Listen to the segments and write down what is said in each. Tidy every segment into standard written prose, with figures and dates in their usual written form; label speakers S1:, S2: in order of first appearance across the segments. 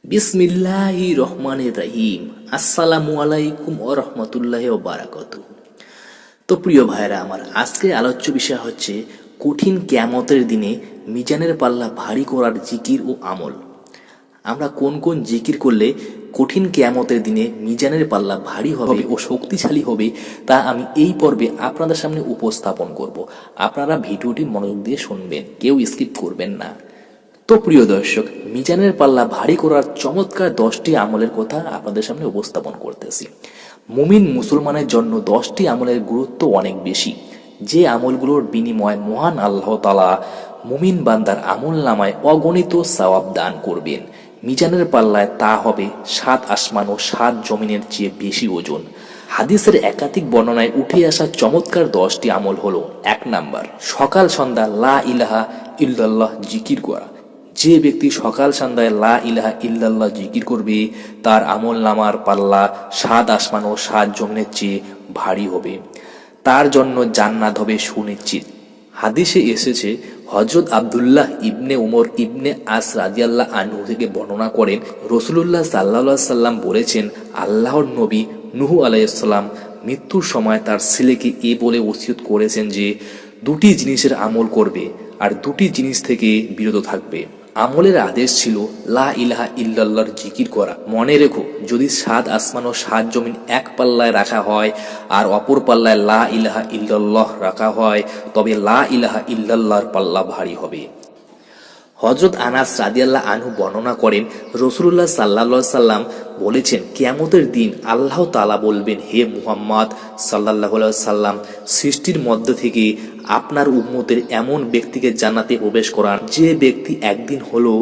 S1: বিসমিল্লাহির রহমানির রহিম। আসসালামু আলাইকুম ওয়া রাহমাতুল্লাহি ওয়া বারাকাতুহু। তো প্রিয় ভাইরা আমার, আজকের আলোচ্য বিষয় হচ্ছে কঠিন কিয়ামতের দিনে মিজানের পাল্লা ভারী করার জিকির ও আমল। আমরা কোন কোন জিকির করলে কঠিন কিয়ামতের দিনে মিজানের পাল্লা ভারী হবে ও শক্তিশালী হবে তা আমি এই পর্বে আপনাদের সামনে উপস্থাপন করব। আপনারা ভিডিওটি মনোযোগ দিয়ে শুনবেন, কেউ স্কিপ করবেন না। তো প্রিয় দর্শক, মিজানের পাল্লা ভারী করার চমৎকার 10টি আমলের কথা আপনাদের সামনে উপস্থাপন করতেছি। মুমিন মুসলমানের জন্য 10টি আমলের গুরুত্ব অনেক বেশি, যে আমলগুলোর বিনিময়ে মহান আল্লাহ তাআলা মুমিন বান্দার আমল নামায় অগণিত সওয়াব দান করবেন। মিজানের পাল্লায় তা হবে 7 আসমান ও 7 জমিনের চেয়ে বেশি ওজন। হাদিসের একাধিক বর্ণনায় উঠে আসা চমৎকার 10টি আমল হলো: 1 নাম্বার, সকাল সন্ধ্যা লা ইলাহা ইল্লাল্লাহ জিকির করা। যে ব্যক্তি সকাল সন্ধ্যায় লা ইলাহা ইল্লাল্লাহ জিকির করবে তার আমল নামার পাল্লা 7 আসমান ও 7 জমিনের চেয়ে ভারী হবে, তার জন্য জান্নাত হবে সুনিশ্চিত। হাদিসে এসেছে, হযরত আব্দুল্লাহ ইবনে উমর ইবনে আস রাদিয়াল্লাহু আনহু থেকে বর্ণনা করেন, রাসূলুল্লাহ সাল্লাল্লাহু আলাইহি সাল্লাম বলেছেন, আল্লাহর নবী নূহ আলাইহিস সালাম মৃত্যুর সময় তার ছেলেকে এ বলে ওসিয়ত করেছেন যে দুটি জিনিসের আমল করবে আর দুটি জিনিস থেকে বিরত থাকবে। আমলের আদেশ ছিল লা ইলাহা ইল্লাল্লাহর জিকির করা। মনে রেখো, যদি 7 আসমান ও 7 জমিন এক পাল্লায় রাখা হয় আর অপর পাল্লায় লা ইলাহা ইল্লাল্লাহ রাখা হয়, তবে লা ইলাহা ইল্লাল্লাহর পাল্লা ভারী হবে। হযরত আনাস রাদিয়াল্লাহু আনহু বর্ণনা করেন, রাসূলুল্লাহ সাল্লাল্লাহু আলাইহি সাল্লাম বলেছেন, কিয়ামতের দিন আল্লাহ তাআলা বলবেন, হে মুহাম্মদ সাল্লাল্লাহু আলাইহি সাল্লাম, সৃষ্টির মধ্য থেকে আপনার উম্মতের এমন ব্যক্তিকে জান্নাতে প্রবেশ করান যে ব্যক্তি একদিন হলো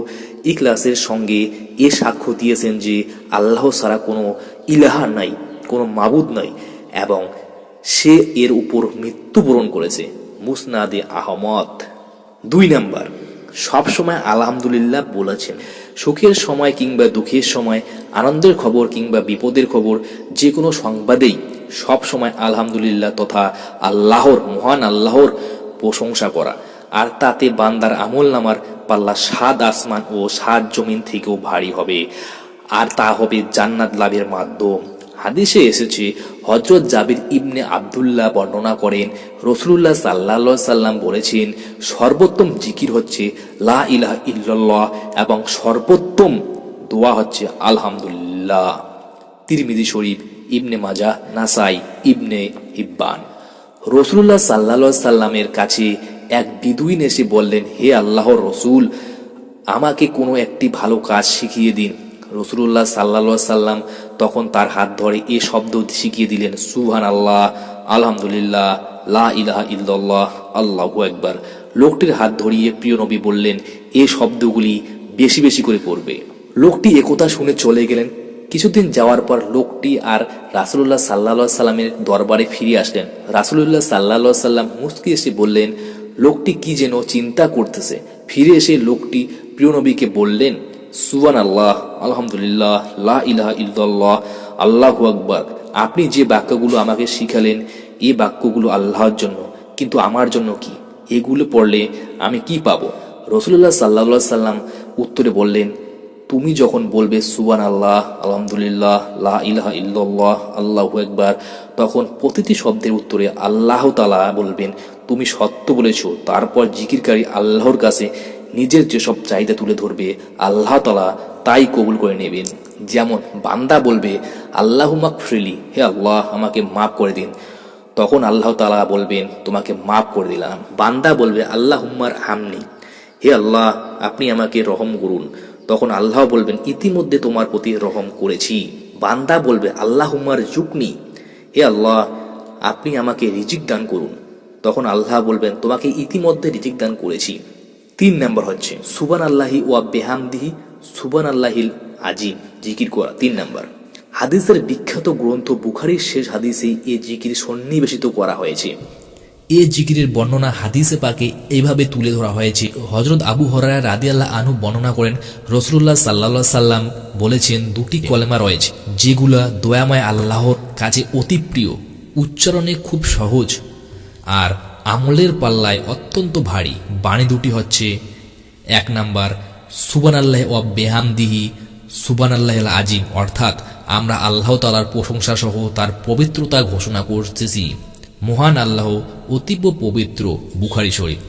S1: ইখলাসের সঙ্গে এ সাক্ষ্য দিয়েছেন যে আল্লাহ ছাড়া কোনো ইলাহা নাই, কোনো মাবুদ নাই, এবং সে এর উপর মৃত্যুবরণ করেছে। মুসনাদে আহমদ। 2 নাম্বার, সব সময় আলহামদুলিল্লাহ বলেছেন। সুখের সময় কিংবা দুঃখের সময়, আনন্দের খবর কিংবা বিপদের খবর, যে কোনো সংবাদেই সব সময় আলহামদুলিল্লাহ তথা আল্লাহর, মহান আল্লাহর প্রশংসা করা, আর তাতে বান্দার আমল নামার পাল্লা 7 আসমান ও 7 জমিন থেকেও ভারী হবে, আর তা হবে জান্নাত লাভের মাধ্যম। হাদিসে এসেছে, হযরত জাবির ইবনে আব্দুল্লাহ বর্ণনা করেন, রাসূলুল্লাহ সাল্লাল্লাহু আলাইহি সাল্লাম বলেছেন, সর্বোত্তম জিকির হচ্ছে লা ইলাহা ইল্লাল্লাহ এবং সর্বোত্তম দোয়া হচ্ছে আলহামদুলিল্লাহ। তিরমিজি শরীফ, ইবনে মাজাহ, নাসাই, ইবনে হিব্বান। রাসূলুল্লাহ সাল্লাল্লাহু আলাইহি সাল্লামের কাছে এক বিদুইন এসে বললেন, হে আল্লাহর রাসূল, আমাকে কোনো একটি ভালো কাজ শিখিয়ে দিন। রাসূলুল্লাহ সাল্লাল্লাহু আলাইহি সাল্লাম তখন তার হাত ধরে এ শব্দ শিখিয়ে দিলেন, সুবহানাল্লাহ, আলহামদুলিল্লাহ, লা ইলাহা ইল্লাল্লাহ, আল্লাহু আকবার। লোকটির হাত ধরিয়ে প্রিয় নবী বললেন, এ শব্দগুলি বেশি বেশি করে পড়বে। লোকটি একথা শুনে চলে গেলেন। কিছুদিন যাওয়ার পর লোকটি আর রাসূলুল্লাহ সাল্লাল্লাহু আলাইহি সাল্লামের দরবারে ফিরে আসলেন। রাসূলুল্লাহ সাল্লাল্লাহু আলাইহি সাল্লাম মুস্কি এসে বললেন, লোকটি কি যেন চিন্তা করতেছে। ফিরে এসে লোকটি প্রিয় নবীকে বললেন, সুবহানাল্লাহ, আলহামদুলিল্লাহ, লা ইলাহা ইল্লাল্লাহ, আল্লাহু আকবার। আপনি যে বাক্যগুলো আমাকে শিখালেন এই বাক্যগুলো আল্লাহর জন্য, কিন্তু আমার জন্য কি? এগুলো পড়লে আমি কি পাবো? রাসূলুল্লাহ সাল্লাল্লাহু আলাইহি সাল্লাম উত্তরে বললেন, তুমি যখন বলবে সুবহানাল্লাহ, আলহামদুলিল্লাহ, লা ইলাহা ইল্লাল্লাহ, আল্লাহু আকবার, তখন প্রতিটি শব্দের উত্তরে আল্লাহ তাআলা বলবেন, তুমি সত্য বলেছো। তারপর জিকিরকারী আল্লাহর কাছে নিজের যেসব চাহিদা তুলে ধরবে, আল্লাহ তাআলা তাই কবুল করে নেবেন। যেমন বান্দা বলবে, আল্লাহুম্মা গফিরলি, হে আল্লাহ আমাকে মাফ করে দিন, তখন আল্লাহ তাআলা বলবেন, তোমাকে মাফ করে দিলাম। বান্দা বলবে, আল্লাহুম্মা আরহামনি, হে আল্লাহ আপনি আমাকে রহম করুন, তখন আল্লাহ বলবেন, ইতিমধ্যে তোমার প্রতি রহম করেছি। বান্দা বলবে, আল্লাহুম্মা রযুকনি, হে আল্লাহ আপনি আমাকে রিজিক দান করুন, তখন আল্লাহ বলবেন, তোমাকে ইতিমধ্যে রিজিক দান করেছি। 3 নাম্বার হচ্ছে সুবহানাল্লাহি ওয়া বিহামদিহি, সুবহানাল্লাহিল আজিম জিকির করা। 3 নাম্বার, হাদিসের বিখ্যাত গ্রন্থ বুখারীর শেষ হাদিসে এই জিকির সন্নিবেশিত করা হয়েছে। এ জিকিরের বর্ণনা হাদিসে পাকে এইভাবে তুলে ধরা হয়েছে। হযরত আবু হুরায়রা রাদিয়াল্লাহু আনহু বর্ণনা করেন, রাসূলুল্লাহ সাল্লাল্লাহু আলাইহি সাল্লাম বলেছেন, দুটি কলেমা রয়েছে যেগুলা দয়াময় আল্লাহর কাছে অতি প্রিয়, উচ্চারণে খুব সহজ আর আমলের পাল্লায় অত্যন্ত ভারী। বাণী দুটি হচ্ছে, 1 নাম্বার সুবহানাল্লাহি ওয়া বিহামদিহি,
S2: সুবহানাল্লাহিল আজিম, অর্থাৎ আমরা আল্লাহ তাআলার প্রশংসা সহ তার পবিত্রতা ঘোষণা করতেছি। মহান আল্লাহ অতীব পবিত্র, বুখারী শরীফ।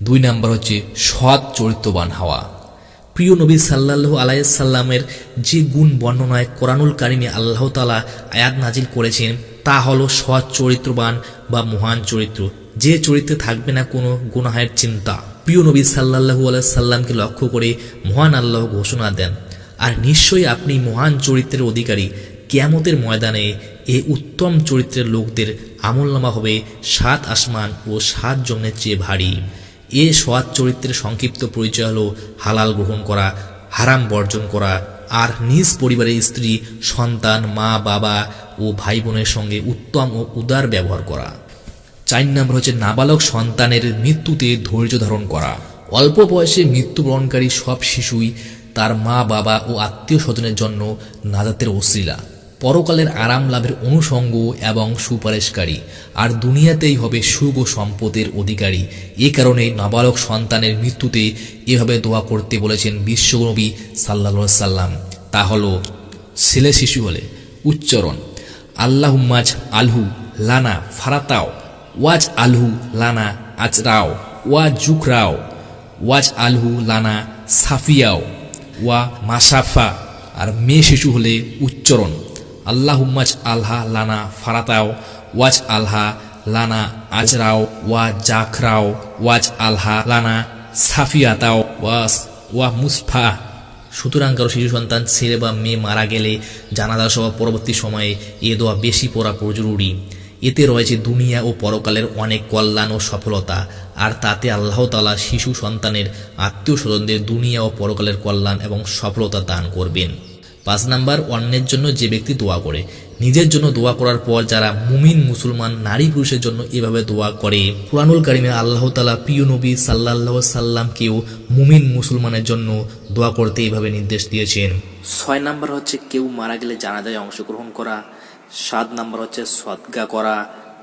S2: 2 নাম্বার হচ্ছে সৎ চরিত্রবান হওয়া। প্রিয় নবী সাল্লাল্লাহু আলাইহি সাল্লামের যে গুণ বর্ণনায় কোরআনুল কারিমে আল্লাহ তাআলা আয়াত নাজিল করেছেন তা হলো সৎ চরিত্রবান বা মহান চরিত্র, যে চরিত্রে থাকবে না কোনো গুনাহের চিন্তা। প্রিয় নবী সাল্লাল্লাহু আলাইহি সাল্লামকে লক্ষ্য করে মহান আল্লাহ ঘোষণা দেন, আর নিশ্চয়ই আপনি মহান চরিত্রের অধিকারী। কিয়ামতের ময়দানে এই উত্তম চরিত্রের লোকদের আমলনামা হবে 7 আসমান ও 7 জমিনের চেয়ে ভারী। এ সৎ চরিত্রের সংক্ষিপ্ত পরিচয় হল হালাল গ্রহণ করা, হারাম বর্জন করা, আর নিজ পরিবারের স্ত্রী, সন্তান, মা, বাবা ও ভাই বোনের সঙ্গে উত্তম ও উদার ব্যবহার করা। 4 নম্বর হচ্ছে নাবালক সন্তানের মৃত্যুতে ধৈর্য ধারণ করা। অল্প বয়সে মৃত্যুবরণকারী সব শিশুই তার মা, বাবা ও আত্মীয় স্বজনের জন্য নাজাতের ওসিলা, পরকালের আরাম লাভের অনুষঙ্গ এবং সুপারিশকারী, আর দুনিয়াতেই হবে সুখ ও সম্পদের অধিকারী। এ কারণে নাবালক সন্তানের মৃত্যুতে এভাবে দোয়া করতে বলেছেন বিশ্বনবী সাল্লাল্লাহু আলাইহি সাল্লাম। তা হলো ছেলে শিশু হলে উচ্চারণ আল্লাহুম্মাজ আলহু লানা ফারাতাও, ওয়াজ আলহু লানা আজরাও, ওয়া জুকরাও, ওয়াজ আলহু লানা সাফিয়াও, ওয়া মাসাফা। আর মেয়ে শিশু হলে উচ্চারণ আল্লাহুম্মাজ আলহা লানা ফারাতাও, ওয়াজ আলহা লানা আজরাও, ওয়া জাখরাও, ওয়াজ আলহা লানা সাফিয়াতাও, ওয়া মুসফা। সুতরাং কারো শিশু সন্তান ছেলে বা মেয়ে মারা গেলে জানাজা সহ পরবর্তী সময়ে এ দোয়া বেশি পড়া জরুরি। এতে রয়েছে দুনিয়া ও পরকালের অনেক কল্যাণ ও সফলতা, আর তাতে আল্লাহ তাআলা শিশু সন্তানের আত্মীয় স্বজনদের দুনিয়া ও পরকালের কল্যাণ এবং সফলতা দান করবেন। 5 নাম্বার, অন্যের জন্য যে ব্যক্তি দোয়া করে। নিজের জন্য দোয়া করার পর যারা মুমিন মুসলমান নারী পুরুষের জন্য এভাবে দোয়া করে, কুরআনুল কারিমে আল্লাহ তাআলা প্রিয় নবী সাল্লাল্লাহু আলাইহি সাল্লামকেও মুমিন মুসলমানের জন্য দোয়া করতে এইভাবে নির্দেশ দিয়েছেন।
S1: 6 নাম্বার হচ্ছে কেউ মারা গেলে জানাজায় অংশগ্রহণ করা। 7 নাম্বার হচ্ছে সদকা করা।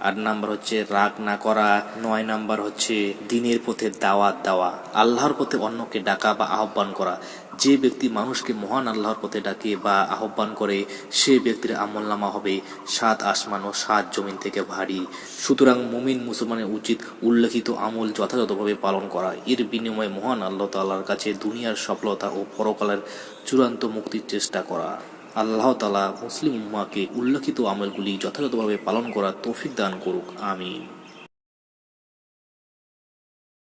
S1: 8 নাম্বার হচ্ছে রাগ না করা। 9 নাম্বার হচ্ছে দ্বীনের পথে দাওয়াত দেওয়া, আল্লাহর পথে অন্যকে ডাকা বা আহ্বান করা। যে ব্যক্তি মানুষকে মহান আল্লাহর পথে ডাকে বা আহ্বান করে সে ব্যক্তির আমলনামা হবে 7 আসমান ও 7 জমিন থেকে ভারী। সুতরাং মুমিন মুসলমানের উচিত উল্লেখিত আমল যথাযথভাবে পালন করা। এর বিনিময়ে মহান আল্লাহ তাআলার কাছে দুনিয়ার সফলতা ও পরকালের চূড়ান্ত মুক্তির চেষ্টা করা। আল্লাহ তাআলা মুসলিম উম্মাহকে উল্লেখিত আমলগুলি যথাযথভাবে পালন করার তৌফিক দান করুক। আমিন।